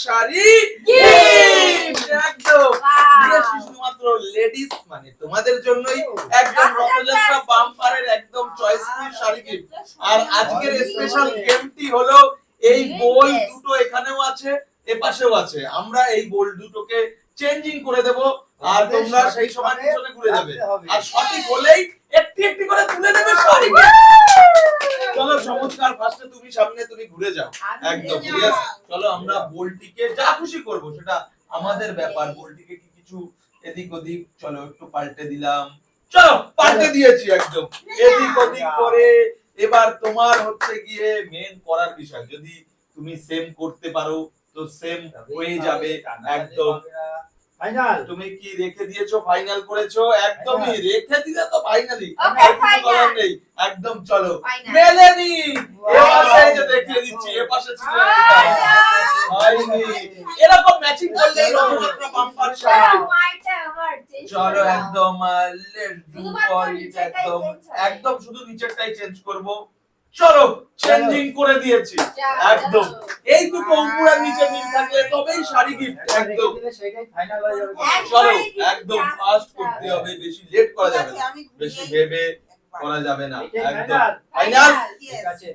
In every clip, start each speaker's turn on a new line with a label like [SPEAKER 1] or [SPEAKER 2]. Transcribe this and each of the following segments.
[SPEAKER 1] Sari gift একদম শুধুমাত্র ladies মানে তোমাদের জন্যই একদম রথযাত্রা বাম্পারের একদম চয়েসফুল শাড়ি গিফট। আর আজকের স্পেশাল গেমটি হলো এই বোল দুটো এখানেও আছে এপাশেও আছে, আমরা এই বোল দুটোকে চেঞ্জিং করে দেব আর তোমরা সেই সময় পিছনে ঘুরে যাবে আর সঠিক হলেই একটি একটি করে তুলে নেবে শাড়ি। চলো চমৎকার, ফার্স্টে তুমি সামনে, তুমি ঘুরে যাও একদম। यस চলো আমরা বোলটিকে যা খুশি করব সেটা আমাদের ব্যাপার। বোলটিকে কি কিছু এদিক ওদিক চলো একটু পাল্টে দিলাম, চলো পাল্টে দিয়েছি একদম এদিক ওদিক করে। এবার তোমার হচ্ছে গিয়ে মেন করার বিষয়, যদি তুমি সেম করতে পারো তো সেম হয়ে যাবে একদম।
[SPEAKER 2] ফাইনাল
[SPEAKER 1] তুমি কি রেখে দিয়েছো, ফাইনাল করেছো? একদমই রেখে দিলে তো ফাইনালি
[SPEAKER 3] ফাইনাল
[SPEAKER 1] নেই একদম। চলো মেলেনি এপাশে এই যে দেখিয়ে দিচ্ছি, এপাশে ছিল হয়নি। এরকম ম্যাচিং করলে রথযাত্রা বাম্পার শাড়ি। চলো একদম লেটস ডু ফর ইট একদম একদম শুধু নিচেরটাই চেঞ্জ করব। চলো চেঞ্জিং করে দিয়েছি একদম। এই দুটো উপরের নিচে মিল থাকলে তবেই শাড়ি গিফট একদম।
[SPEAKER 2] সেটাই ফাইনাল হয়ে যাবে।
[SPEAKER 1] চলো একদম ফাস্ট করতে হবে, বেশি লেট করা যাবে না, বেশি ভেবে করা যাবে না একদম। ফাইনাল
[SPEAKER 2] ঠিক আছে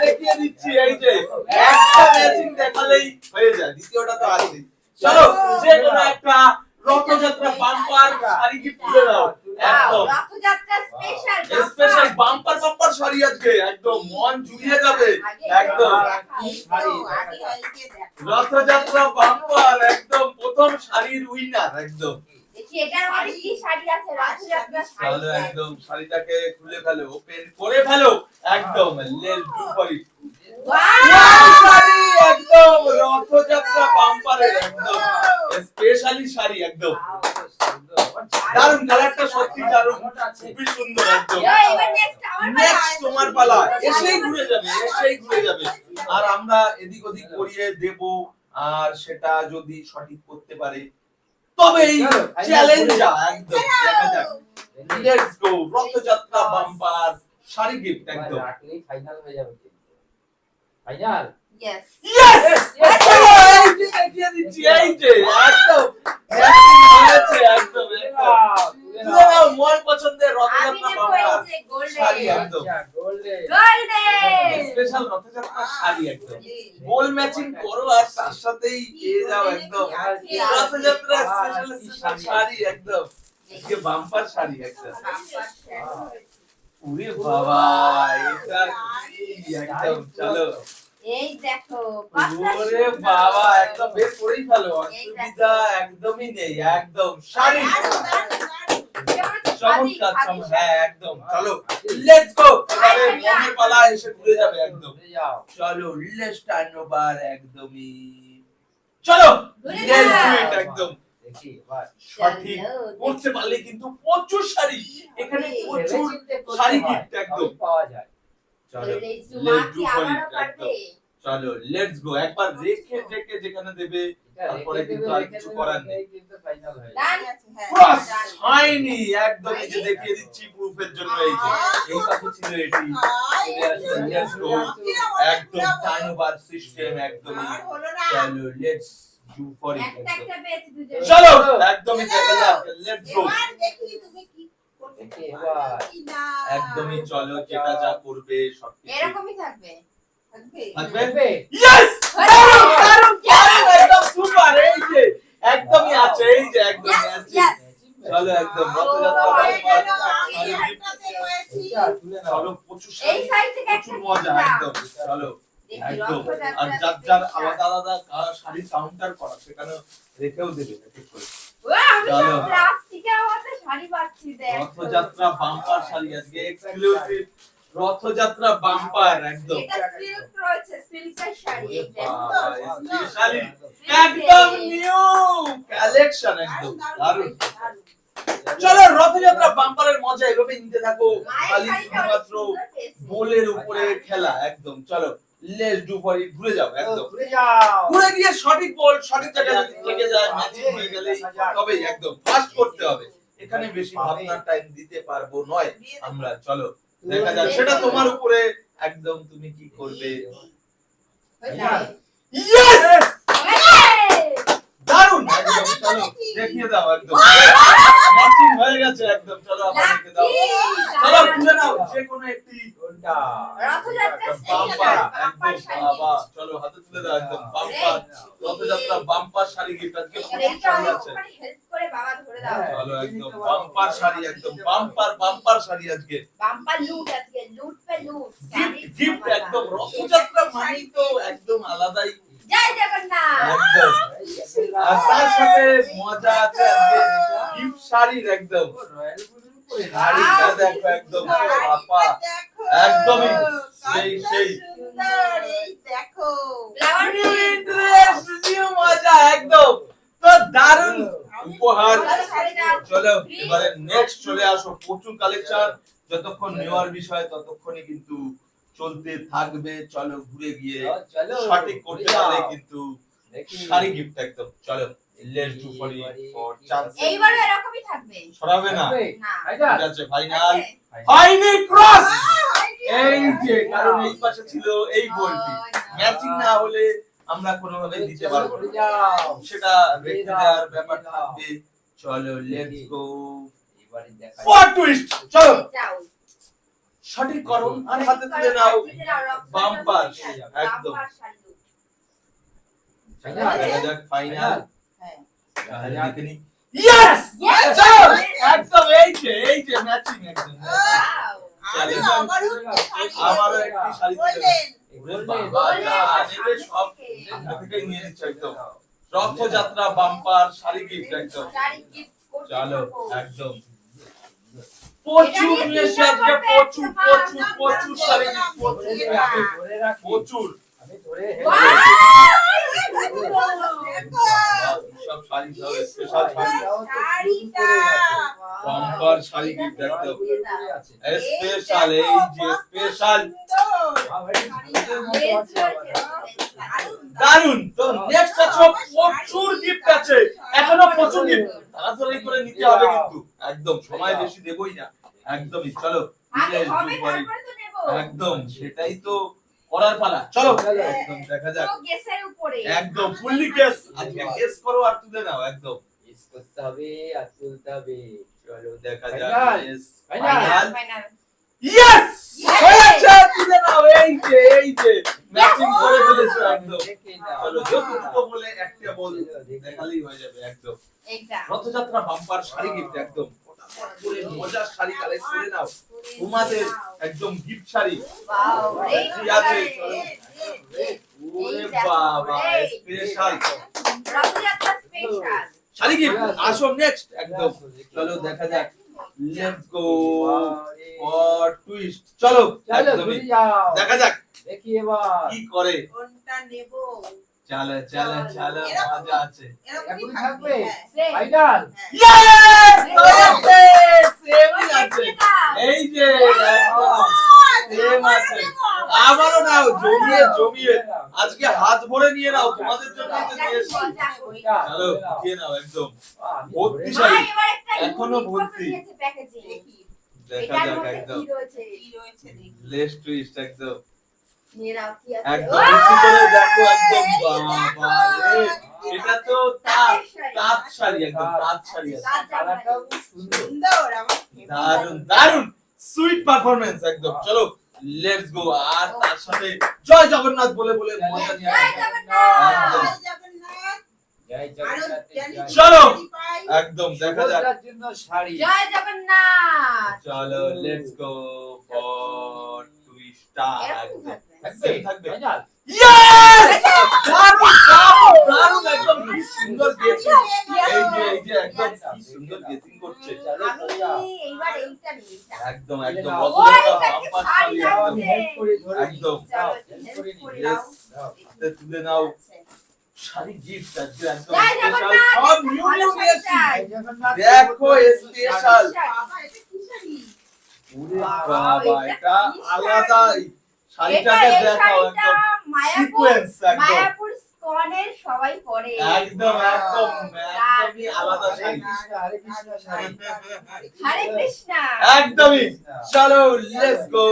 [SPEAKER 1] দেখিয়ে দিচ্ছি, এই যে একটা ম্যাচিং দেখালেই হয়ে যায়, দ্বিতীয়টা তো আছে। চলো যে কোনো একটা রথযাত্রা বাম্পার শাড়ি গিফট তুলে দাও একদম।
[SPEAKER 3] Rathyatra special
[SPEAKER 1] special bumper bumper sari আজকে একদম মন জুড়িয়ে যাবে একদম। রথযাত্রা বাম্পার একদম প্রথম শাড়ির উইনার একদম।
[SPEAKER 3] দেখি এটার মধ্যে কি শাড়ি আছে রথযাত্রা শাড়ি।
[SPEAKER 1] চলো একদম শাড়িটাকে খুলে ফেলো, ওপেন করে ফেলো একদম। Let's do for it. Wow sari একদম রথযাত্রা বাম্পারের একদম স্পেশালি শাড়ি একদম। দারুণ কালারটা, সত্যি দারুণ, খুবই সুন্দর একদম।
[SPEAKER 3] এবার
[SPEAKER 1] নেক্সট তোমার পালা, এসেই ঘুরে যাবে, এসেই ঘুরে যাবে। আর আমরা এদিক ওদিক করিয়ে দেব, আর সেটা যদি সঠিক করতে পারে তবেই চ্যালেঞ্জা একদম। দেখা যাক, let's go Rathyatra bumper sari gift একদম।
[SPEAKER 2] রাখলেই ফাইনাল হয়ে যাবে। ফাইনাল
[SPEAKER 3] ইয়েস
[SPEAKER 1] ইয়েস চলো এই যে দেখিয়ে দিচ্ছি, এই যে একদম ম্যাচিং হয়েছে একদম একদম। তুলে নাও মন পছন্দের
[SPEAKER 3] আমি
[SPEAKER 1] রথযাত্রা
[SPEAKER 3] দেখো
[SPEAKER 1] বাম্পার
[SPEAKER 3] এই যে
[SPEAKER 1] শাড়ি
[SPEAKER 3] গোল্ডেন
[SPEAKER 1] একদম।
[SPEAKER 2] Golden
[SPEAKER 3] golden
[SPEAKER 1] special Rathyatra sari একদম। গোল ম্যাচিং করো আর তার সাথেই পেয়ে যাও একদম রথযাত্রা স্পেশাল শাড়ি একদম। আজকে বাম্পার শাড়ি একদম। ওরে বাবা এটা কি একদম। চলো
[SPEAKER 3] এই দেখো
[SPEAKER 1] ওরে বাবা একদম বের করেই ফেলো, অসুবিধা একদমই নেই একদম। শাড়ি চমৎকার হ্যাঁ একদম। চলো লেটস গো, এবারে মনের পালা এসে ঘুরে যাবে একদম। চলো লেটস টার্ন ওভার একদমই। চলো লেটস ডু ইট একদম।
[SPEAKER 2] দেখি এবার
[SPEAKER 1] সঠিক করতে পারলে কিন্তু প্রচুর শাড়ি এখানে, প্রচুর শাড়ি গিফট একদম
[SPEAKER 2] পাওয়া যায়।
[SPEAKER 1] চলো
[SPEAKER 3] লেটস ডু
[SPEAKER 1] লেটস ডু
[SPEAKER 3] মাকি
[SPEAKER 1] ফর
[SPEAKER 3] আমারও
[SPEAKER 1] ইট
[SPEAKER 3] পারবে।
[SPEAKER 1] একদম। চলো লেটস গো, একবার রেখে রেখে যেখানে দেবে তারপরে কিন্তু আর কিছু করার নেই।
[SPEAKER 2] কিন্তু ফাইনাল হয়ে
[SPEAKER 3] ডান
[SPEAKER 1] ক্রস হয়নি একদম। এই যে দেখিয়ে দিচ্ছি প্রুফের জন্য, এই যে এই পাশে ছিল এটি। লেটস গো একদম টার্ন ওভার সিস্টেম একদমই। চলো লেটস ডু ফর ইট
[SPEAKER 3] একটা একটা পেয়েছি দুজন।
[SPEAKER 1] চলো একদমই দেখা যাক। লেটস গো
[SPEAKER 2] দেখি এবার
[SPEAKER 1] একদমই। চলো যেটা যা করবে সবকিছু
[SPEAKER 3] এরকমই থাকবে।
[SPEAKER 1] থাকবে। ইয়েস দারুণ দারুণ একদম সুপার। এই যে একদমই আছে, এই যে একদম আছে। চলো একদম রথযাত্রা বাম্পার
[SPEAKER 2] তুলে নাও।
[SPEAKER 1] চলো প্রচুর
[SPEAKER 3] এই সাইড থেকে একটা
[SPEAKER 1] প্রচুর মজা একদম। চলো একদম। আর যার যার আলাদা আলাদা শাড়ি কাউন্টার করা সেখানে রেখেও দেবে ঠিক করে।
[SPEAKER 3] আমি সব প্লাস্টিকের মধ্যে শাড়ি পাচ্ছি দেখ।
[SPEAKER 1] রথযাত্রা বাম্পার শাড়ি আজকে এক্সক্লুসিভ রথযাত্রা বাম্পার একদম।
[SPEAKER 3] এটা সিল্ক রয়েছে, সিল্কের শাড়ি এটা।
[SPEAKER 1] শাড়ি একদম নিউ কালেকশন একদম দারুণ। চলো রথযাত্রা বাম্পারের মজা এভাবে নিতে থাকো, খালি শুধুমাত্র বোলের উপরে খেলা একদম। চলো লেটস ডু ফর ইট, ঘুরে যাও একদম।
[SPEAKER 2] ঘুরে যাও।
[SPEAKER 1] ঘুরে গিয়ে সঠিক বল সঠিক জায়গায় যদি থেকে যায়, ম্যাচিং হয়ে গেলে তবেই একদম ফাস্ট করতে হবে। এখানে বেশি ভাবনার টাইম দিতে পারবো নয় আমরা। চলো দেখা যাক সেটা তোমার উপরে একদম, তুমি কি করবে। ইয়েস দারুন একদম চলো দেখিয়ে দাও একদম ম্যাচিং হয়ে গেছে একদম চলো আপনাদেরকে দাও চলো খুলে নাও যে কোনো একটি
[SPEAKER 2] কোনটা
[SPEAKER 1] বাম্পার একদম বাবা চলো হাতে তুলে দাও একদম bumper Rathyatra bumper sari gift আজকে অনেক শাড়ি আছে
[SPEAKER 3] হেল্প করে বাবা ধরে দাও
[SPEAKER 1] চলো একদম বাম্পার শাড়ি একদম বাম্পার শাড়ি আজকে
[SPEAKER 3] বাম্পার লুট আজকে লুট পে লুট
[SPEAKER 1] গিফট একদম রথযাত্রা মানেই তো একদম আলাদাই
[SPEAKER 3] জয় জগন্নাথ
[SPEAKER 1] একদম আর তার সাথে মজা আছে আজকে গিফট শাড়ির একদম শাড়িটা দেখো একদম বাবা একদমই সেই
[SPEAKER 4] দেখো
[SPEAKER 3] ফ্লাওয়ার
[SPEAKER 1] ড্রেস নিউ মজা একদম তো দারুণ উপহার চলো এবারে নেক্সট চলে আসো প্রচুর কালেকশন যতক্ষণ নেওয়ার বিষয় ততক্ষণই কিন্তু চলতে থাকবে চলো ঘুরে গিয়ে
[SPEAKER 2] চলো
[SPEAKER 1] সঠিক করতে পারলে কিন্তু শাড়ি গিফট একদম চলো লেটস ডু ফর চান্স
[SPEAKER 3] এইবারও এরকমই থাকবে
[SPEAKER 1] ছড়াবে না
[SPEAKER 3] না
[SPEAKER 1] ঠিক আছে ফাইনাল হয়নি ক্রস এই যে কারণ এই পাশে ছিল এই বলটি ম্যাচিং না হলে আমরা কোনোভাবে দিতে পারবো না সেটা রেখে দেওয়ার ব্যাপার থাকবে চলো লেটস গো
[SPEAKER 2] এবারে দেখা
[SPEAKER 1] ফর টুইস্ট চলো
[SPEAKER 3] যাও
[SPEAKER 1] সঠিক করো আর হাতে তুলে নাও বাম্পার একদম দেখা যাক ফাইনাল দেখে নি ইয়েস
[SPEAKER 3] Yes!
[SPEAKER 1] একদম এই যে ম্যাচিং একদম
[SPEAKER 4] আমি আবারও
[SPEAKER 1] আবারও একটি শাড়ি তুলে
[SPEAKER 4] বললেন
[SPEAKER 1] বাবা নেবে সব সামনে থেকেই নিয়ে নিচ্ছে একদম রথযাত্রা বাম্পার শাড়ি গিফট একদম চলো একদম প্রচুর নিয়ে এসে আজকে প্রচুর শাড়ি gift, প্রচুর
[SPEAKER 2] আমি ধরে
[SPEAKER 1] সব শাড়ি সব স্পেশাল শাড়ি
[SPEAKER 4] শাড়িটা
[SPEAKER 1] বাম্পার শাড়ি গিফট একদম স্পেশাল এই যে স্পেশাল দারুন তো নেক্সট আছে প্রচুর গিফট আছে এখনো প্রচুর গিফট তাড়াতাড়ি করে নিতে হবে কিন্তু একদম সময় বেশি দেবই না একদমই চলো একদম সেটাই তো করার পালা চলো একদম দেখা যাক একদম ফুললি গেস আজকে গেস করো আর তুলে নাও একদম
[SPEAKER 2] ইস করতে হবে আর তুলতে হবে
[SPEAKER 1] চলো দেখা যাক
[SPEAKER 2] Final!
[SPEAKER 1] yes
[SPEAKER 2] Final!
[SPEAKER 1] Final yes হয়েছে তুলে নাও এই যে ম্যাচিং করে ফেলেছো একদম চলো যতটুকু বলে একটা বল দেখালেই হয়ে যাবে একদম রথযাত্রা বাম্পার শাড়ি গিফট একদম পুরো মজার শাড়ি কালেক্ট করে নাও তোমাদের একদম গিফট শাড়ি কি আছে চলো ওরে বাবা স্পেশাল শাড়ি গিফট আসো নেক্সট একদম চলো দেখা যাক লেটস গো ফর টুইস্ট চলো
[SPEAKER 2] চলো
[SPEAKER 1] একদমই
[SPEAKER 2] ঘুরে যাও
[SPEAKER 1] দেখা যাক
[SPEAKER 2] দেখি এবার
[SPEAKER 1] কি করে
[SPEAKER 4] কোনটা নেব
[SPEAKER 1] চলো মজা আছে
[SPEAKER 4] এরকমই
[SPEAKER 2] এখনই
[SPEAKER 4] থাকবে
[SPEAKER 2] থাকবে? ফাইনাল
[SPEAKER 1] ইয়েস সেমই আছে এই যে একদম সেম আছে আবারও নাও জমিয়ে আজকে হাত ভরে নিয়ে নাও তোমাদের জন্যই তো নিয়ে এসেছি চলো দিয়ে নাও একদম ভর্তি শাড়ি এখনো ভর্তি
[SPEAKER 4] দেখি
[SPEAKER 1] দেখা যাক একদম
[SPEAKER 4] কি রয়েছে দেখি
[SPEAKER 1] লেস টুইস্ট একদম
[SPEAKER 3] কি
[SPEAKER 1] একদম বেশি করে দেখো একদম বাবা রে এটা তো তাঁত শাড়ি একদম তাঁত শাড়ি আছে
[SPEAKER 2] কালারটাও খুব সুন্দর
[SPEAKER 4] সুন্দর আমার
[SPEAKER 1] দারুন সুইট পারফরম্যান্স একদম চলো লেটস গো আর তার সাথে জয় জগন্নাথ বলে মজা নিয়ে
[SPEAKER 3] জয়
[SPEAKER 1] একদম।
[SPEAKER 4] জগন্নাথ
[SPEAKER 2] জয়
[SPEAKER 4] আরো
[SPEAKER 2] জগন্নাথ
[SPEAKER 4] জানি
[SPEAKER 2] জয়।
[SPEAKER 1] চলো।
[SPEAKER 4] শাড়ি পাই।
[SPEAKER 1] একদম দেখা যাক
[SPEAKER 2] সুভদ্রার জন্য শাড়ি
[SPEAKER 3] জয় জগন্নাথ
[SPEAKER 1] চলো লেটস গো ফর টুইস্টার
[SPEAKER 3] এরকম
[SPEAKER 1] একদম
[SPEAKER 3] থাকবে।
[SPEAKER 1] থাকবে
[SPEAKER 2] ফাইনাল
[SPEAKER 1] ইয়েস দারুন একদম কি সুন্দর গেসিং এই যে একদম কি সুন্দর গেসিং করছে
[SPEAKER 3] আমি এইবার এইটা নিই
[SPEAKER 1] একদম
[SPEAKER 3] ওই
[SPEAKER 1] রথযাত্রা
[SPEAKER 3] দেখি
[SPEAKER 1] বাম্পার
[SPEAKER 3] শাড়ি
[SPEAKER 1] শাড়ি একদম
[SPEAKER 3] লাগছে।
[SPEAKER 2] হেল্প করে ধরে
[SPEAKER 1] একদম।
[SPEAKER 3] চলো
[SPEAKER 2] হেল্প করে
[SPEAKER 3] করে
[SPEAKER 2] নিই।
[SPEAKER 3] নাও।
[SPEAKER 1] হাতে তুলে নাও শাড়ি গিফট আজকে একদম
[SPEAKER 3] জয়
[SPEAKER 1] স্পেশাল
[SPEAKER 3] জগন্নাথ,
[SPEAKER 1] সব নিউ
[SPEAKER 3] ভালো
[SPEAKER 1] নিয়ে এসেছি
[SPEAKER 3] শাড়ি।
[SPEAKER 2] জয় জগন্নাথ।
[SPEAKER 1] দেখো স্পেশাল
[SPEAKER 4] বাবা এটা কি শাড়ি
[SPEAKER 1] ওরে
[SPEAKER 3] বাবা,
[SPEAKER 1] বাবা
[SPEAKER 3] এটা
[SPEAKER 1] এটা
[SPEAKER 3] কি
[SPEAKER 1] আলাদাই শাড়িটাকে
[SPEAKER 3] এই
[SPEAKER 1] দেখাও
[SPEAKER 3] শাড়িটা
[SPEAKER 1] একদম
[SPEAKER 3] মায়াপুর
[SPEAKER 1] সিকোয়েন্স একদম
[SPEAKER 3] মায়াপুর স্কনের সবাই পরে
[SPEAKER 1] একদমই আলাদা শাড়ি
[SPEAKER 2] হরে কৃষ্ণ শাড়ি
[SPEAKER 3] হরে কৃষ্ণ
[SPEAKER 1] একদমই চলো লেটস গো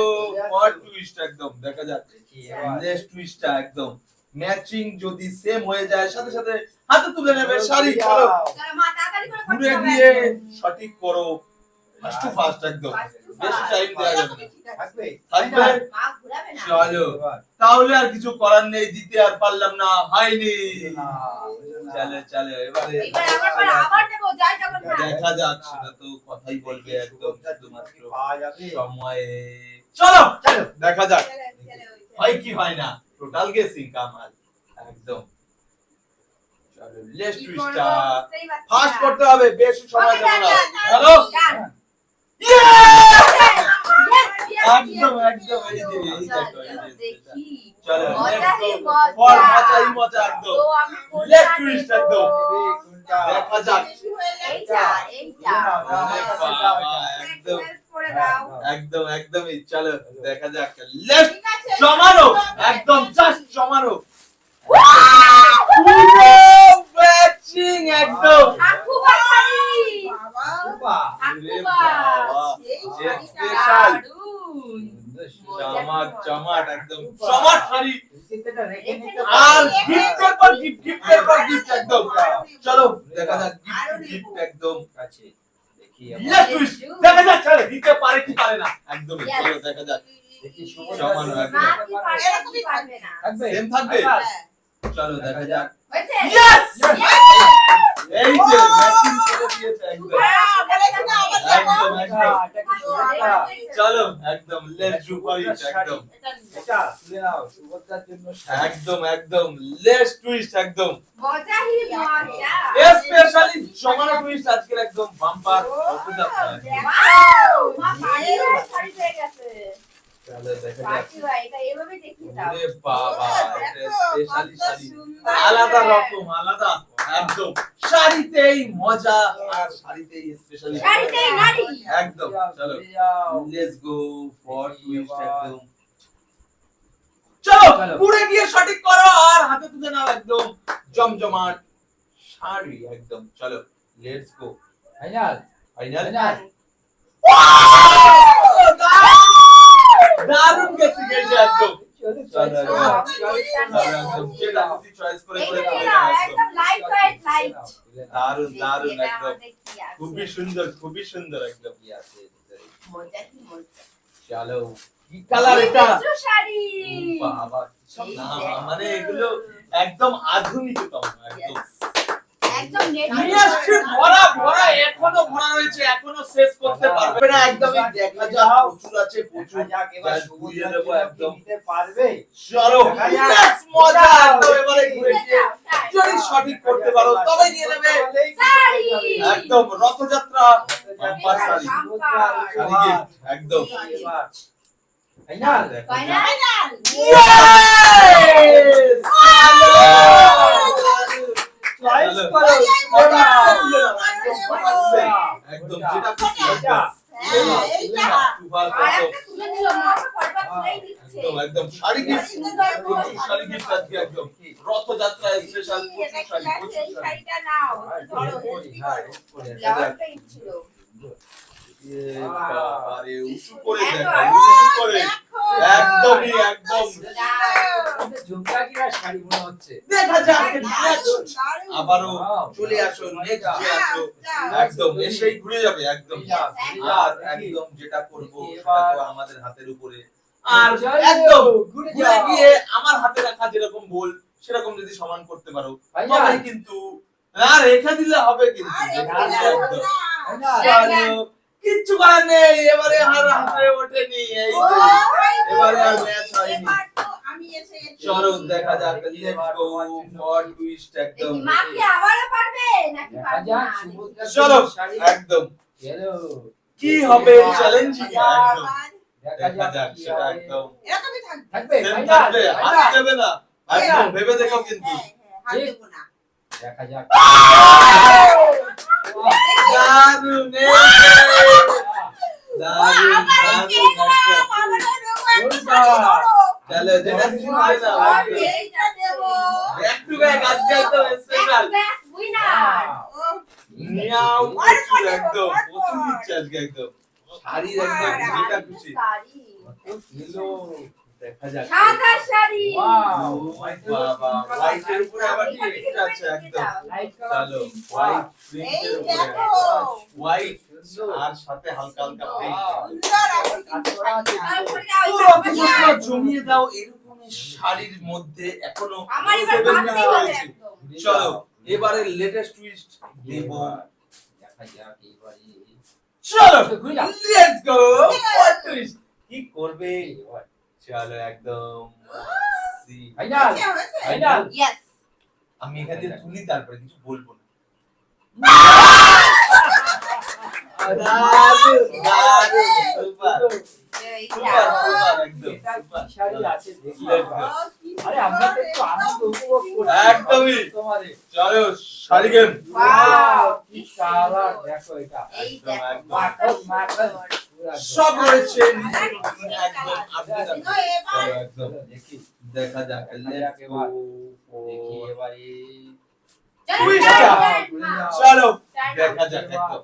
[SPEAKER 1] ফর টুইস্ট একদম দেখা যাক
[SPEAKER 2] দেখি এবার।
[SPEAKER 1] লেটস টুইস্টটা একদম ম্যাচিং যদি সেম হয়ে যায় সাথে সাথে হাতে তুলে নেবে শাড়ি। চলো
[SPEAKER 3] চলো মা তাড়াতাড়ি করে করতে
[SPEAKER 1] ঘুরে
[SPEAKER 3] হবে
[SPEAKER 1] গিয়ে
[SPEAKER 3] একদম।
[SPEAKER 1] সঠিক করো, ফাস্ট টু ফাস্ট একদম,
[SPEAKER 3] Fast to
[SPEAKER 1] বেশি
[SPEAKER 3] fast।
[SPEAKER 1] টাইম দেওয়া যাবে না।
[SPEAKER 4] ঠিক আছে।
[SPEAKER 2] থাকবে
[SPEAKER 1] থাকবে?
[SPEAKER 3] মা ঘুরাবে না।
[SPEAKER 1] চলো
[SPEAKER 2] এবার
[SPEAKER 1] তাহলে আর কিছু করার নেই, দিতে আর পারলাম না, হয়নি।
[SPEAKER 2] না
[SPEAKER 1] চলো চলো এবারে
[SPEAKER 3] এবার আবার দেবো, জয় জগন্নাথ।
[SPEAKER 1] দেখা যাক, সেটা তো কথাই বলবে একদম শুধুমাত্র
[SPEAKER 2] পাওয়া যাবে
[SPEAKER 1] সময়ে। চলো
[SPEAKER 2] চলো
[SPEAKER 1] দেখা যাক
[SPEAKER 4] চলে, চলে, ওই চলে।
[SPEAKER 1] হয় কি হয় না, টোটাল গেসিং কামাল একদম। চলো লেটস
[SPEAKER 3] কি
[SPEAKER 1] টুইস্ট
[SPEAKER 3] করবো বুঝতেই পারছি
[SPEAKER 1] ফাস্ট
[SPEAKER 3] না।
[SPEAKER 1] করতে হবে, বেশি সময়
[SPEAKER 3] Okay,
[SPEAKER 1] দেব না।
[SPEAKER 3] done, done,
[SPEAKER 1] hello
[SPEAKER 3] done।
[SPEAKER 1] ইয়ে
[SPEAKER 3] Yes, yes,
[SPEAKER 1] একদম
[SPEAKER 3] yes,
[SPEAKER 1] একদম এই যে এই
[SPEAKER 3] চলো,
[SPEAKER 1] দেখো এই
[SPEAKER 3] চলো,
[SPEAKER 1] যে
[SPEAKER 3] দেখি।
[SPEAKER 1] চলো
[SPEAKER 3] মজাই
[SPEAKER 1] ফর
[SPEAKER 3] মজা।
[SPEAKER 1] মজাই মজা একদম।
[SPEAKER 3] তো আমি কোনটা
[SPEAKER 1] লেটস টুইস্ট
[SPEAKER 3] নেবো?
[SPEAKER 1] একদম
[SPEAKER 2] কোনটা
[SPEAKER 1] দেখা যাক।
[SPEAKER 4] বেশি হয়ে গেছে।
[SPEAKER 3] এইটা, এইটা।
[SPEAKER 1] আরে বাবা একদম
[SPEAKER 3] Help করে দাও।
[SPEAKER 1] একদম একদমই। চলো দেখা যাক, লেটস
[SPEAKER 4] ঠিক আছে।
[SPEAKER 1] জমানো একদম, জাস্ট জমানো পুরো ম্যাচিং একদম।
[SPEAKER 3] ঠাকুমা শাড়ি।
[SPEAKER 4] বাবা,
[SPEAKER 2] বাহ
[SPEAKER 1] আরে
[SPEAKER 3] ঠাকুমা।
[SPEAKER 1] বাবা
[SPEAKER 4] সেই
[SPEAKER 1] যে
[SPEAKER 4] শাড়িটা।
[SPEAKER 1] স্পেশাল
[SPEAKER 3] দারুণ।
[SPEAKER 1] চমাট চমাট একদম চমাট শাড়ি।
[SPEAKER 2] চিন্তাটা রেখে নিতে
[SPEAKER 1] আর
[SPEAKER 2] পারবে।
[SPEAKER 1] গিফটের পর গিফট, গিফটের পর গিফট একদম। চলো দেখা যাক
[SPEAKER 4] আরো
[SPEAKER 1] গিফট
[SPEAKER 4] নেবো।
[SPEAKER 1] গিফট একদম।
[SPEAKER 2] আছে দেখি
[SPEAKER 1] লেটস টুইস্ট দেখা যাক, চলো দিতে পারে কি পারে না একদম।
[SPEAKER 3] Yes.
[SPEAKER 1] চলো দেখা যাক
[SPEAKER 2] দেখি
[SPEAKER 1] জমানো একদম।
[SPEAKER 3] মা কি পারবে, কি পারবে না।
[SPEAKER 2] থাকবে
[SPEAKER 1] সেম থাকবে।
[SPEAKER 2] আবার।
[SPEAKER 1] চলো দেখা যাক।
[SPEAKER 3] হয়েছে?
[SPEAKER 1] Yes
[SPEAKER 3] Yes!
[SPEAKER 1] এই যে ম্যাচিং করে দিয়েছে একদম
[SPEAKER 4] বলেছি না, আবার যাবো।
[SPEAKER 1] একদম একদম।
[SPEAKER 2] এটা কি সুভদ্রা?
[SPEAKER 1] চলো একদম লেটস ডু ফর ইট একদম
[SPEAKER 4] এটা নিবো।
[SPEAKER 2] এটা তুলে নাও সুভদ্রার জন্য শাড়ি।
[SPEAKER 1] একদম একদম লেটস টুইস্ট একদম।
[SPEAKER 3] মজাই মজা।
[SPEAKER 1] স্পেশালি জমানো টুইস্ট আজকের একদম বাম্পার রথযাত্রা।
[SPEAKER 3] Wow! মা পালিয়ে শাড়ি পেয়ে গেছে।
[SPEAKER 1] চলো দেখা যাক।
[SPEAKER 3] পার্টি ভাই, এটা এভাবে দেখিয়ে দাও।
[SPEAKER 1] ওরে বাবা এটা
[SPEAKER 4] দেখো,
[SPEAKER 1] স্পেশালি
[SPEAKER 4] কত
[SPEAKER 1] শাড়ি,
[SPEAKER 4] সুন্দর।
[SPEAKER 1] আলাদা রকম আলাদা একদম। শাড়িতেই মজা আর শাড়িতেই স্পেশালি
[SPEAKER 3] শাড়িতেই নারী।
[SPEAKER 1] একদম। চলো
[SPEAKER 2] তুলে যাও।
[SPEAKER 1] লেটস গো ফর টুইস্ট একদম। চলো
[SPEAKER 2] চলো।
[SPEAKER 1] পুরে গিয়ে সঠিক করো আর হাতে তুলে নাও একদম জমজমাট শাড়ি একদম। চলো let's go
[SPEAKER 2] final
[SPEAKER 1] final.
[SPEAKER 2] Final
[SPEAKER 1] দারুণ গেছে গেছে একদম।
[SPEAKER 2] চলো
[SPEAKER 1] চলো,
[SPEAKER 2] চলো
[SPEAKER 1] একদম যেটা খুশি চয়েস করে
[SPEAKER 3] এই
[SPEAKER 1] করে
[SPEAKER 3] যে
[SPEAKER 1] নাও
[SPEAKER 3] নাও,
[SPEAKER 1] একদম।
[SPEAKER 3] একদম লাইট ওয়েট লাইট।
[SPEAKER 1] দারুণ দারুণ
[SPEAKER 3] এটা
[SPEAKER 1] একদম
[SPEAKER 3] আমাদের কি আছে?
[SPEAKER 1] খুবই সুন্দর খুবই সুন্দর একদম।
[SPEAKER 3] মজা কি মজা।
[SPEAKER 1] চলো কি কালার এটা
[SPEAKER 3] বিচিত্র শাড়ি।
[SPEAKER 1] বাবা
[SPEAKER 3] এই
[SPEAKER 1] না
[SPEAKER 3] দেখো।
[SPEAKER 1] মানে এগুলো একদম আধুনিকতম একদম।
[SPEAKER 3] একদম নেট
[SPEAKER 1] নিয়ে আসছি ভরা ভরা, এখনো ভরা রয়েছে, এখনো শেষ করতে পারবে না একদমই। দেখা যাক প্রচুর আছে প্রচুর।
[SPEAKER 2] দেখা যাক এবার
[SPEAKER 1] যা
[SPEAKER 2] সুভদ্রার
[SPEAKER 1] ঘুরিয়ে দেবো
[SPEAKER 2] জন্য কি
[SPEAKER 1] একদম।
[SPEAKER 2] নিতে পারবে
[SPEAKER 1] চলো
[SPEAKER 2] দেখা যাক।
[SPEAKER 1] yes, মজা একদম। এবারে ঘুরে গিয়ে যদি
[SPEAKER 3] শাড়ি।
[SPEAKER 1] সঠিক করতে পারো তবেই নিয়ে নেবে
[SPEAKER 3] শাড়ি।
[SPEAKER 1] একদম রথযাত্রা বাম্পার শাড়ি শাড়ি gift, একদম।
[SPEAKER 2] এবার ফাইনাল
[SPEAKER 1] দেখা যাক।
[SPEAKER 3] ফাইনাল।
[SPEAKER 1] Yes!
[SPEAKER 2] চয়েস
[SPEAKER 1] চলো।
[SPEAKER 2] করো
[SPEAKER 1] একদম যেটা খুশি
[SPEAKER 2] এটা।
[SPEAKER 4] হ্যাঁ, এইটা।
[SPEAKER 3] আর একটা তুলে দিল, মা তো পরপর তুলেই দিচ্ছে।
[SPEAKER 1] একদম একদম শাড়ি গিফট, প্রচুর শাড়ি গিফট আজকে একদম। রথযাত্রা স্পেশাল
[SPEAKER 3] এটা
[SPEAKER 1] প্রচুর
[SPEAKER 3] কি
[SPEAKER 1] শাড়ি
[SPEAKER 3] আছে?
[SPEAKER 1] প্রচুর
[SPEAKER 3] এই
[SPEAKER 1] শাড়ি।
[SPEAKER 3] শাড়িটা নাও। ধরো, ব্লাউজটা এই ছিল।
[SPEAKER 1] এ বাবারে উঁচু করে
[SPEAKER 3] এত
[SPEAKER 1] দেখো,
[SPEAKER 3] আগে।
[SPEAKER 1] উঁচু করে একদমই একদম।
[SPEAKER 2] ঝুমকা কি আর শাড়ি মনে হচ্ছে
[SPEAKER 1] দেখা যাক
[SPEAKER 4] দারুণ,
[SPEAKER 1] next।
[SPEAKER 4] দারুণ।
[SPEAKER 1] আবারও
[SPEAKER 2] Wow.
[SPEAKER 1] চলে আসো নেক্সট যে আসো
[SPEAKER 4] যাও।
[SPEAKER 1] একদম এসেই ঘুরে যাবে একদম। আর একদম যেটা করব সেটা তো আমাদের হাতের উপরে। আর একদম
[SPEAKER 2] ঘুরে
[SPEAKER 1] ঘুরে
[SPEAKER 2] যাও
[SPEAKER 1] গিয়ে আমার হাতে রাখা যেরকম বল সেরকম যদি সমান করতে পারো
[SPEAKER 2] ফাইনাল
[SPEAKER 1] তবেই কিন্তু। আর রেখে দিলে হবে কিন্তু
[SPEAKER 4] আর
[SPEAKER 1] রেখে
[SPEAKER 4] একটু
[SPEAKER 1] দিলে
[SPEAKER 4] লাগবে
[SPEAKER 1] একদম।
[SPEAKER 4] না।
[SPEAKER 2] ফাইনাল
[SPEAKER 1] চলো, কিচ্ছু করার নেই, এবারে আর হাতে ওঠেনি। এই
[SPEAKER 4] ও,
[SPEAKER 1] যে, এবারে আর ম্যাচ হয়নি।
[SPEAKER 4] এবার তো আমি এসে গেছি।
[SPEAKER 1] চলো দেখা যাক লেটস গো ফর টুইস্ট একদম।
[SPEAKER 3] মা কি আবারও পারবে নাকি
[SPEAKER 2] দেখা
[SPEAKER 3] পারবে
[SPEAKER 2] যাক
[SPEAKER 3] না?
[SPEAKER 2] সুভদ্রার
[SPEAKER 1] চলো
[SPEAKER 2] জন্য শাড়ি
[SPEAKER 1] একদম
[SPEAKER 2] গেলো
[SPEAKER 1] কি হবে চ্যালেঞ্জিং একদম।
[SPEAKER 4] আবার
[SPEAKER 1] দেখা যাক
[SPEAKER 2] কি
[SPEAKER 1] সেটা
[SPEAKER 2] হবে।
[SPEAKER 1] একদম
[SPEAKER 4] এরকমই থাকবে।
[SPEAKER 2] থাকবে
[SPEAKER 1] সেম
[SPEAKER 2] ফাইনাল
[SPEAKER 1] থাকবে, হাত
[SPEAKER 2] ফাইনাল
[SPEAKER 1] দেবে না একদম ভেবে দেখো কিন্তু।
[SPEAKER 4] হ্যাঁ, হ্যাঁ, হাত দেবো না।
[SPEAKER 2] দেখা যাক
[SPEAKER 1] দারুণ এই যে, দারুণ
[SPEAKER 4] আবার
[SPEAKER 1] দারুণ
[SPEAKER 4] দেখলাম,
[SPEAKER 1] একদম।
[SPEAKER 4] আবারও দেবো একটা
[SPEAKER 2] কোনটা?
[SPEAKER 4] শাড়ি, ধরো।
[SPEAKER 1] চলো যেটা খুশি নিয়ে নাও একদম।
[SPEAKER 4] এইটা দেবো।
[SPEAKER 1] ব্যাক টু ব্যাক আজকে একদম স্পেশাল।
[SPEAKER 3] Back winner.
[SPEAKER 4] ও,
[SPEAKER 1] নিয়াও
[SPEAKER 4] আর
[SPEAKER 1] প্রচুর
[SPEAKER 4] দেবো,
[SPEAKER 1] একদম
[SPEAKER 4] আর
[SPEAKER 1] প্রচুর
[SPEAKER 4] দেবো।
[SPEAKER 1] দিচ্ছে আজকে একদম। শাড়ির একদম যেটা খুশি।
[SPEAKER 3] শাড়ি।
[SPEAKER 2] কত কিলো
[SPEAKER 1] দেখা যাক
[SPEAKER 3] সাদা শাড়ি।
[SPEAKER 2] ওয়াও
[SPEAKER 1] বাবা হোয়াইটের উপরে আবার কি আছে একদম
[SPEAKER 2] লাইট
[SPEAKER 1] চলো হোয়াইট প্রিন্টের উপরে হোয়াইট আর সাথে হালকা হালকা প্রিন্ট পুরো কিছুটা জমিয়ে দাও এরকম শাড়ির মধ্যে এখনো
[SPEAKER 3] আমার এবার
[SPEAKER 1] 7
[SPEAKER 3] বাড়তেই
[SPEAKER 1] minutes
[SPEAKER 3] হবে
[SPEAKER 1] রয়েছে।
[SPEAKER 3] একদম।
[SPEAKER 1] চলো এবারে লেটেস্ট টুইস্ট দেব
[SPEAKER 2] দেখা যাক এবারে
[SPEAKER 1] চলো
[SPEAKER 2] ঘুরে যাও।
[SPEAKER 1] লেটস গো হোয়াট টুইস্ট কি করবে চলো একদম
[SPEAKER 2] ফাইনাল ফাইনাল
[SPEAKER 3] Yes.
[SPEAKER 1] আমি এখান থেকে তুলি তারপরে কিছু বলবো না দারুণ দারুণ সুপার
[SPEAKER 3] এইটা।
[SPEAKER 1] সুপার একদম
[SPEAKER 2] এটা
[SPEAKER 1] সুপার
[SPEAKER 2] কি শাড়ি আছে দেখি
[SPEAKER 1] Let's go.
[SPEAKER 2] আরে আমরা তো একটু আনন্দ উপভোগ করছি
[SPEAKER 1] একদমই।
[SPEAKER 2] তোমারে
[SPEAKER 1] চলো শাড়ি গেম
[SPEAKER 2] ওয়াও কি কালার দেখো এটা
[SPEAKER 3] এই
[SPEAKER 1] একদম,
[SPEAKER 3] দেখো।
[SPEAKER 1] একদম।
[SPEAKER 2] মাখন মাখন পুরা
[SPEAKER 1] সব রয়েছে একদম আপডেট আছে
[SPEAKER 4] এবার
[SPEAKER 1] চলো একদম
[SPEAKER 2] চলো দেখি
[SPEAKER 1] দেখা যাক লেটস গো
[SPEAKER 2] দেখি এবারে
[SPEAKER 3] চলো,
[SPEAKER 1] টুইস্টটা।
[SPEAKER 3] টাইম,
[SPEAKER 2] ঘুরে
[SPEAKER 3] টাইম।
[SPEAKER 2] যাও।
[SPEAKER 1] চলো
[SPEAKER 3] টাইম
[SPEAKER 1] দেখা
[SPEAKER 3] আউট।
[SPEAKER 1] যাক একদম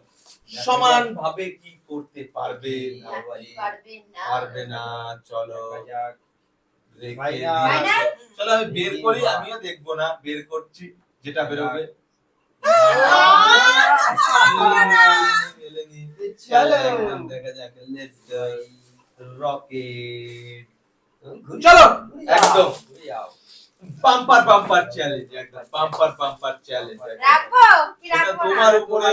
[SPEAKER 1] সমান ভাবে কি করতে পারবে
[SPEAKER 3] নাকি পারবেন না।
[SPEAKER 1] পারবে না চলো
[SPEAKER 2] দেখা যাক
[SPEAKER 1] রেখে
[SPEAKER 2] Final.
[SPEAKER 1] দিয়েছে। চলো আমি বের করি আমিও দেখবো না বের করছি যেটা বেরোবে চলো একদম দেখা যাক লেটস গো রকেট চলো একদম
[SPEAKER 2] ঘুরে যাও
[SPEAKER 1] পাম্পার পাম্পার চ্যালেঞ্জ একদম পাম্পার চ্যালেঞ্জ
[SPEAKER 3] রাখবো কি
[SPEAKER 1] এটা
[SPEAKER 3] রাখবো
[SPEAKER 1] তোমার
[SPEAKER 3] না?
[SPEAKER 1] উপরে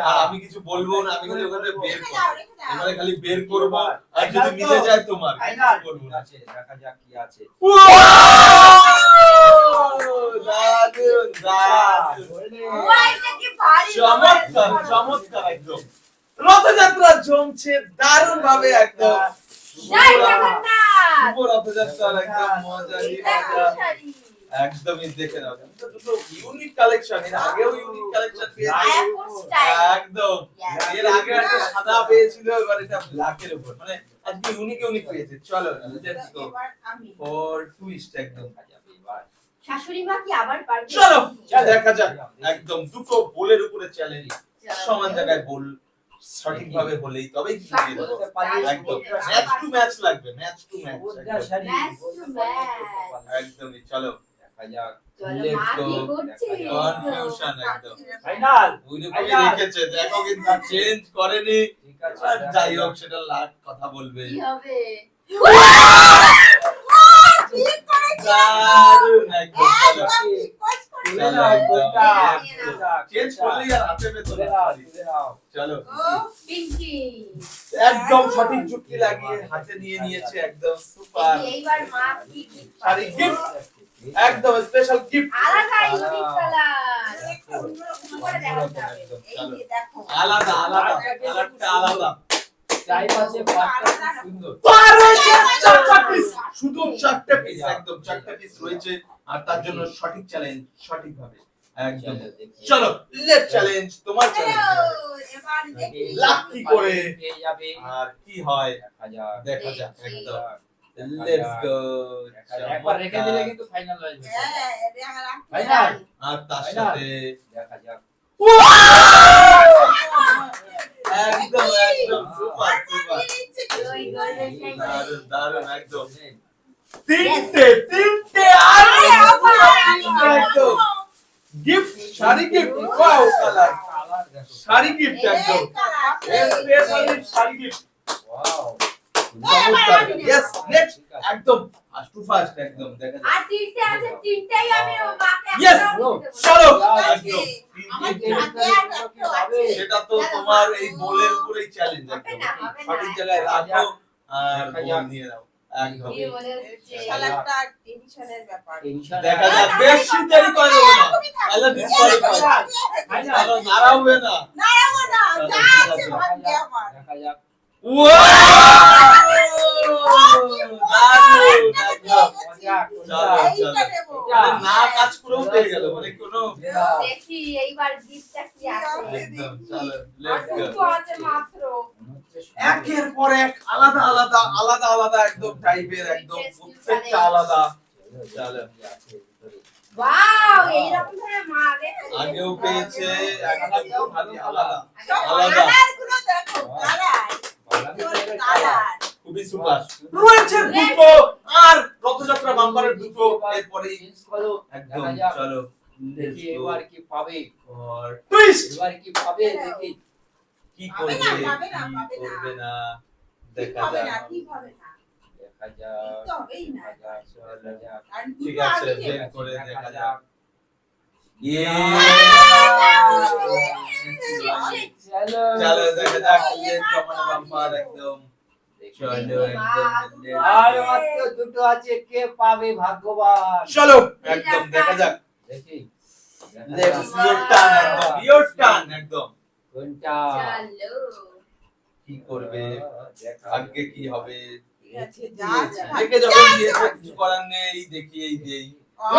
[SPEAKER 1] আর আমি কিছু বলবো না আমি খালি ওখানে বের করবো এবারে খালি বের করবো আর যদি মিলে যায় তোমার
[SPEAKER 2] ফাইনাল
[SPEAKER 1] করবো না
[SPEAKER 2] আছে দেখা যাক কি আছে
[SPEAKER 1] দারুণ দারুণ
[SPEAKER 3] ওয়া, এটা কি ভারী
[SPEAKER 1] চমৎকার
[SPEAKER 3] রকমের।
[SPEAKER 1] চমৎকার একদম রথযাত্রা জমছে দারুণ ভাবে একদম
[SPEAKER 3] জয় জগন্নাথ।
[SPEAKER 1] শুভ রথযাত্রার একদম মজারই
[SPEAKER 3] এটা কি
[SPEAKER 1] মজা
[SPEAKER 3] শাড়ি?
[SPEAKER 1] একদমই দেখে নাও এটা দুটো ইউনিক কালেকশন এর আগেও ইউনিক কালেকশন পেয়েছি
[SPEAKER 3] মায়াপুর স্টাইল।
[SPEAKER 1] একদম
[SPEAKER 3] Yes.
[SPEAKER 1] এর আগে একটা সাদা পেয়েছিল এবার এটা ব্ল্যাকের উপর মানে আজকে ইউনিক পেয়েছে চলো লেটস গো
[SPEAKER 4] এবার আমি
[SPEAKER 1] ফর টুইস্ট একদম
[SPEAKER 2] এবার
[SPEAKER 3] শাশুড়ি মা কি আবার পারবে?
[SPEAKER 1] চলো দেখা যাক একদম দুটো বোলের উপরে চ্যালেঞ্জ
[SPEAKER 3] চলো।
[SPEAKER 1] সমান জায়গায় বল সঠিকভাবে বলেই তবেই কিন্তু দিয়ে দেবো
[SPEAKER 2] বলতে পারলে
[SPEAKER 1] একদম ম্যাচ টু ম্যাচ লাগবে match to match
[SPEAKER 2] Buddha sari
[SPEAKER 3] Match to match।
[SPEAKER 1] একদমই চলো
[SPEAKER 2] দেখা যাক
[SPEAKER 3] চলো,
[SPEAKER 1] Let's
[SPEAKER 3] মা কি
[SPEAKER 1] go.
[SPEAKER 3] করছে?
[SPEAKER 1] কনফিউশন একদম
[SPEAKER 2] ফাইনাল
[SPEAKER 1] ওই রকমই রেখেছে দেখো কিন্তু চেঞ্জ করেনি
[SPEAKER 2] ঠিক আছে
[SPEAKER 1] আর যাই হোক সেটা লাখ কথা বলবে
[SPEAKER 3] কি হবে?
[SPEAKER 4] ঠিক করেছি
[SPEAKER 1] দারুণ একদম চলো
[SPEAKER 4] একদম ঠিক কাজ করেছি।
[SPEAKER 2] তুলে নাও কোনটা
[SPEAKER 1] চেঞ্জ করলেই আর হাতে পেতো
[SPEAKER 2] তুলে
[SPEAKER 1] না
[SPEAKER 2] নাও তুলে নাও
[SPEAKER 1] চলো
[SPEAKER 4] ও,
[SPEAKER 3] পিঙ্কি।
[SPEAKER 1] একদম সঠিক যুক্তি লাগিয়ে হাতে নিয়ে নিয়েছে একদম সুপার
[SPEAKER 3] এইবার মা কি gift
[SPEAKER 1] শাড়ি
[SPEAKER 3] পাবে?
[SPEAKER 1] gift। একদম স্পেশাল গিফট
[SPEAKER 3] আলাদা ইউনিক কালার।
[SPEAKER 4] একটা অন্যরকম
[SPEAKER 3] করে দেখা যাবে।
[SPEAKER 4] এই যে দেখো
[SPEAKER 1] আলাদা আলাদা কালারটা আলাদা
[SPEAKER 2] চাই পাশে পাঁচটা খুব সুন্দর
[SPEAKER 1] চারটা পিস শুধু চারটা পিস একদম চারটা পিস রয়েছে আর তার জন্য সঠিক চ্যালেঞ্জ সঠিকভাবে একদম চলো লেট চ্যালেঞ্জ তোমার চ্যালেঞ্জ
[SPEAKER 4] হ্যালো, এবার দেখি
[SPEAKER 1] লাখ কি করে
[SPEAKER 2] পেয়ে যাবে
[SPEAKER 1] আর কি হয়
[SPEAKER 2] দেখা যাক
[SPEAKER 1] দেখা যাক
[SPEAKER 3] দেখি।
[SPEAKER 1] একদম লেটস গো
[SPEAKER 2] একবার রেখে দিলে কিন্তু ফাইনাল হয়ে যাবে
[SPEAKER 4] হ্যাঁ, দেখা রাখতে
[SPEAKER 2] ফাইনাল
[SPEAKER 1] আর তার
[SPEAKER 2] Final.
[SPEAKER 1] সাথে
[SPEAKER 2] দেখা যাক
[SPEAKER 1] একদম একদম সুপার সুপার
[SPEAKER 3] ওই golden শাড়ি।
[SPEAKER 1] দারুণ দারুণ একদম
[SPEAKER 2] Yes.
[SPEAKER 1] তিনটে আর একদম gift sari gift wow colour
[SPEAKER 2] colour দেখো
[SPEAKER 1] শাড়ি গিফট একদম স্পেশালি শাড়ি গিফট
[SPEAKER 2] ওয়াও
[SPEAKER 1] চমৎকার यस নেক্সট একদম ফাস্ট টু ফাস্ট একদম দেখা যাক
[SPEAKER 3] আর তিনটে আছে, তিনটেই আমি ও মাকে
[SPEAKER 1] Yes,
[SPEAKER 3] একটাও
[SPEAKER 2] no,
[SPEAKER 3] দিতে বলবো।
[SPEAKER 1] চলো
[SPEAKER 4] আছে।
[SPEAKER 1] একদম
[SPEAKER 4] আমার
[SPEAKER 1] তিনটে
[SPEAKER 4] হাতে আর একটা আছে।
[SPEAKER 1] সেটা তো তোমার এই বলের উপরেই চ্যালেঞ্জ
[SPEAKER 3] হবে
[SPEAKER 1] একদম
[SPEAKER 3] না, হবে না।
[SPEAKER 1] সঠিক জায়গায় রাখো আর
[SPEAKER 2] দেখা
[SPEAKER 1] বল
[SPEAKER 2] যাক।
[SPEAKER 1] নিয়ে নাও একদম
[SPEAKER 3] কি মনে হচ্ছে?
[SPEAKER 4] বিশাল একটা টেনশনের ব্যাপার।
[SPEAKER 2] টেনশন
[SPEAKER 1] দেখা যাক বেশি দেরি করে দেবো না তাহলে ডিসকোয়ালিফাই
[SPEAKER 2] ফাইনাল
[SPEAKER 1] আরো নাড়াবে না
[SPEAKER 4] নাড়াবো না, যা আছে ভাগ্যে আমার।
[SPEAKER 2] দেখা যাক
[SPEAKER 1] দারুণ একদম
[SPEAKER 2] মজা
[SPEAKER 1] চলো,
[SPEAKER 4] এইটা দেবো।
[SPEAKER 1] মানে না কাজ করেও পেয়ে গেল মানে কোনো
[SPEAKER 3] দেখি এইবার গিফটটা কি আছে।
[SPEAKER 1] একদম চলো
[SPEAKER 3] আর
[SPEAKER 1] লেটস গো
[SPEAKER 3] দুটো আছে মাত্র।
[SPEAKER 1] একের পর এক আলাদা আলাদা আলাদা আলাদা একদম টাইপের একদম প্রত্যেকটা আলাদা চলো
[SPEAKER 3] ওয়াও, এইরকম ধরনের মা আগে
[SPEAKER 1] আগেও পেয়েছে একদম খালি আলাদা
[SPEAKER 4] সব
[SPEAKER 1] আলাদা।
[SPEAKER 4] কালারগুলো দেখো, কালার। কালার।
[SPEAKER 1] খুবই সুপার রয়েছে দুটো আর রথযাত্রা বাম্পারের দুটো এরপরে
[SPEAKER 2] চেঞ্জ করো
[SPEAKER 1] একদম
[SPEAKER 2] দেখা যাক।
[SPEAKER 1] চলো
[SPEAKER 2] দেখি এবার কি পাবে
[SPEAKER 1] আর টুইস্ট
[SPEAKER 2] এবার কি পাবে দেখি
[SPEAKER 1] কি
[SPEAKER 4] পাবে
[SPEAKER 1] করবে
[SPEAKER 4] না, পাবে না,
[SPEAKER 1] কি
[SPEAKER 4] পাবে না।
[SPEAKER 1] করবে না
[SPEAKER 4] ঠিক
[SPEAKER 1] দেখা
[SPEAKER 4] হবে না,
[SPEAKER 1] যাক
[SPEAKER 4] ঠিক হবে না।
[SPEAKER 2] দেখা
[SPEAKER 4] ঠিক
[SPEAKER 2] যাক
[SPEAKER 4] তো হবেই না।
[SPEAKER 2] দেখা যাক চলো যাক
[SPEAKER 4] কারণ
[SPEAKER 1] ঠিক
[SPEAKER 4] দুটো
[SPEAKER 1] আছে
[SPEAKER 4] আগে
[SPEAKER 1] বের
[SPEAKER 4] গেছে।
[SPEAKER 1] করে
[SPEAKER 2] দেখা
[SPEAKER 1] দেখা
[SPEAKER 2] যাক।
[SPEAKER 1] যাক ইয়ে
[SPEAKER 2] চলো
[SPEAKER 1] চলো দেখা যাক লেন জমানো বাম্পার একদম চলো একদম
[SPEAKER 2] আর মাত্র দুটো আছে কে পাবে ভাগ্যবান
[SPEAKER 1] চলো একদম দেখা যাক
[SPEAKER 2] দেখি
[SPEAKER 1] লেটস ইওর টার্ন একদম ইওর টার্ন একদম
[SPEAKER 2] কোনটা
[SPEAKER 3] চলো
[SPEAKER 1] কি করবে
[SPEAKER 2] দেখা
[SPEAKER 1] আজকে কি হবে
[SPEAKER 4] ঠিক আছে, যা আছে
[SPEAKER 1] দেখে
[SPEAKER 4] ভাগ্যে।
[SPEAKER 1] যখন দিয়েছে কিছু করার নেই দেখি এই দেই
[SPEAKER 4] আহ,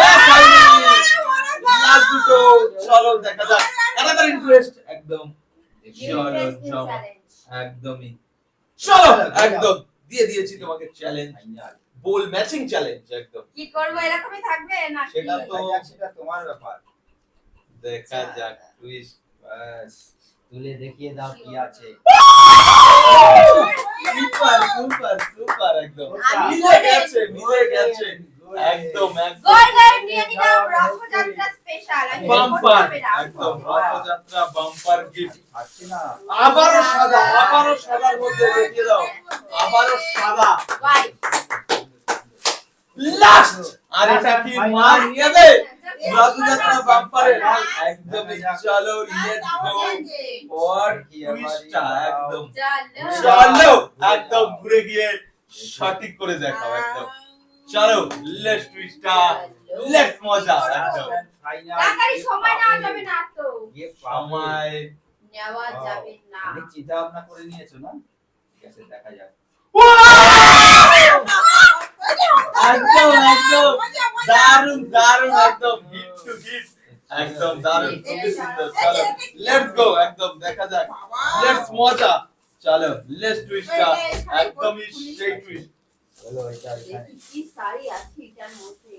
[SPEAKER 1] লাস্ট দুটো চলো দেখা যাক অ্যানাদার ইন্টারেস্ট একদম চলো
[SPEAKER 3] Interesting
[SPEAKER 1] জমা
[SPEAKER 3] challenge.
[SPEAKER 1] একদমই চলো একদম দিয়ে দিয়েছি তোমাকে চ্যালেঞ্জ বল ম্যাচিং চ্যালেঞ্জ একদম
[SPEAKER 3] কি করবো এরকমই থাকবে নাকি
[SPEAKER 1] সেটা তো
[SPEAKER 2] সেটা তোমার ব্যাপার
[SPEAKER 1] দেখা যাক টুইস্ট
[SPEAKER 2] বাস তুলে দেখিয়ে দাও কি আছে
[SPEAKER 1] সুপার সুপার সুপার একদম
[SPEAKER 3] আমি
[SPEAKER 1] মিলে গেছে একদম একদম
[SPEAKER 3] গোল গোল নিয়ে নিলাম রথযাত্রা স্পেশাল
[SPEAKER 1] বাম্পার একদম রথযাত্রা বাম্পার গিফট
[SPEAKER 2] আসছে না
[SPEAKER 1] আবারও সাদার মধ্যে দেখিয়ে দাও আবারও সাদা
[SPEAKER 3] বাই
[SPEAKER 1] লাস্ট আর এটা কি মা নিয়ে দে রথযাত্রা বাম্পারে একদমই চলো লেটস গো ফর টুইস্টটা একদম চলো একদম ঘুরে গিয়ে সঠিক করে দেখাও একদম চলো লেটস টুইস্টটা লেটস মজা একদম
[SPEAKER 3] তাড়াতাড়ি সময় নেওয়া যাবে না তো
[SPEAKER 2] ये
[SPEAKER 1] সময়
[SPEAKER 3] নেওয়া যাবে না
[SPEAKER 2] অনেক চিন্তা ভাবনা করে নিয়েছো না ঠিক আছে দেখা যাক
[SPEAKER 1] একদম একদম দারুন দারুন একদম হিট টু হিট একদম দারুন খুবই সুন্দর চলো লেটস গো একদম দেখা যাক লেটস মজা চলো লেটস টুইস্টটা একদমই সেই টুইস্ট
[SPEAKER 2] চলো এটা এখানে
[SPEAKER 3] দেখি কি শাড়ি আছে এটার মধ্যে